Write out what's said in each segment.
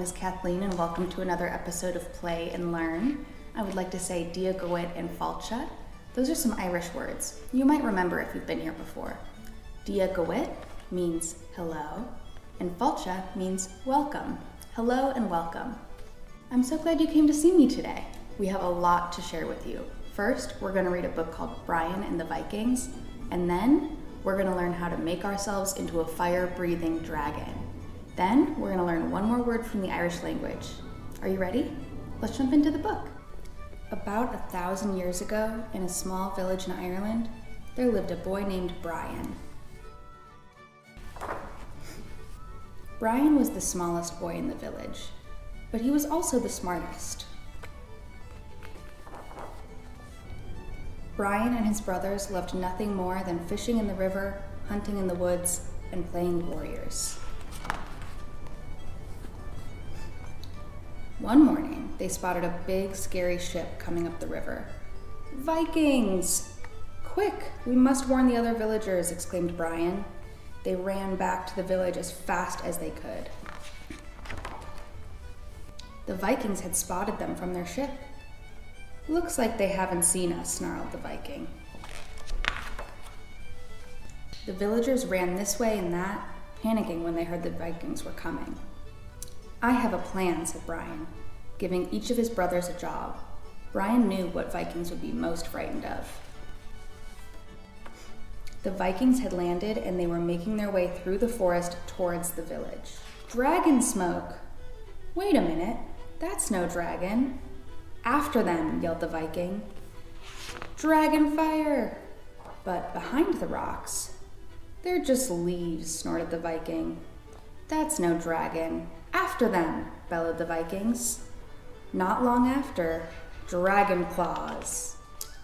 name is Kathleen and welcome to another episode of Play and Learn. I would like to say Dia Gowit and Falcha. Those are some Irish words. You might remember if you've been here before. Dia Gowit means hello, and Falcha means welcome. Hello and welcome. I'm so glad you came to see me today. We have a lot to share with you. First, we're going to read a book called Brian and the Vikings, and then we're going to learn how to make ourselves into a fire-breathing dragon. Then, we're going to learn one more word from the Irish language. Are you ready? Let's jump into the book. About 1,000 years ago, in a small village in Ireland, there lived a boy named Brian. Brian was the smallest boy in the village, but he was also the smartest. Brian and his brothers loved nothing more than fishing in the river, hunting in the woods, and playing warriors. One morning, they spotted a big, scary ship coming up the river. "Vikings! Quick, we must warn the other villagers," exclaimed Brian. They ran back to the village as fast as they could. The Vikings had spotted them from their ship. "Looks like they haven't seen us," snarled the Viking. The villagers ran this way and that, panicking when they heard the Vikings were coming. "I have a plan," said Brian, giving each of his brothers a job. Brian knew what Vikings would be most frightened of. The Vikings had landed and they were making their way through the forest towards the village. "Dragon smoke! Wait a minute, that's no dragon." "After them," yelled the Viking. "Dragon fire!" But behind the rocks, "They're just leaves," snorted the Viking. "That's no dragon. After them," bellowed the Vikings. Not long after, "Dragon claws."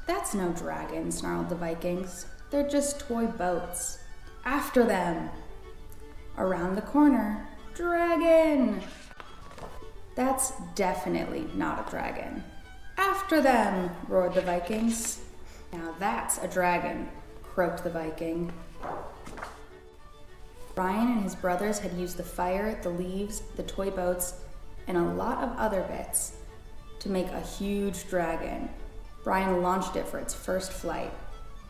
"That's no dragon," snarled the Vikings. "They're just toy boats." "After them." Around the corner, "Dragon." "That's definitely not a dragon." "After them," roared the Vikings. "Now that's a dragon," croaked the Viking. Brian and his brothers had used the fire, the leaves, the toy boats, and a lot of other bits to make a huge dragon. Brian launched it for its first flight.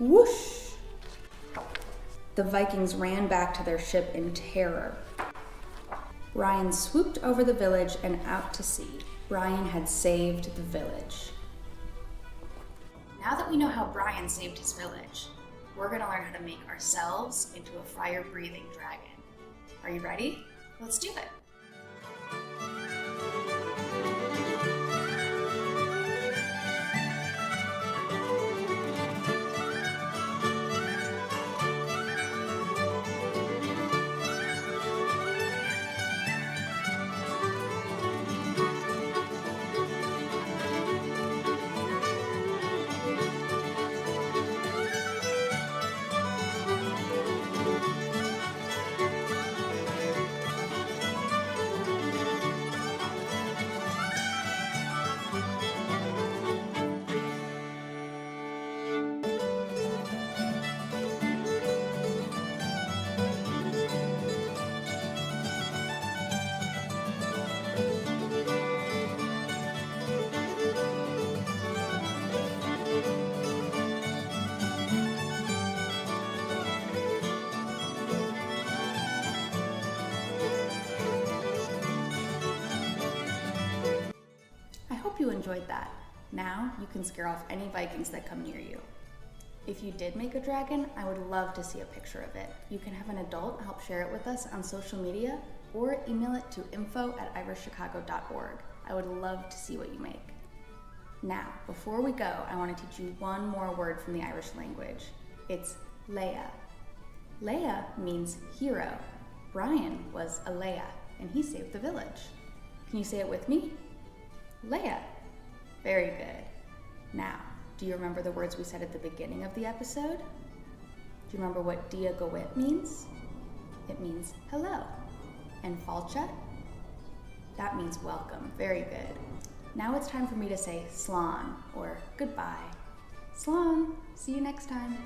Whoosh! The Vikings ran back to their ship in terror. Brian swooped over the village and out to sea. Brian had saved the village. Now that we know how Brian saved his village, we're going to learn how to make ourselves into a fire-breathing dragon. Are you ready? Let's do it. You enjoyed that. Now you can scare off any Vikings that come near you. If you did make a dragon, I would love to see a picture of it. You can have an adult help share it with us on social media or email it to info@irishchicago.org. I would love to see what you make. Now, before we go, I want to teach you one more word from the Irish language. It's Leia. Leia means hero. Brian was a Leia, and he saved the village. Can you say it with me? Leia. Very good. Now, do you remember the words we said at the beginning of the episode? Do you remember what Dia Gowit means? It means hello. And Falcha? That means welcome. Very good. Now it's time for me to say slán, or goodbye. Slán. See you next time.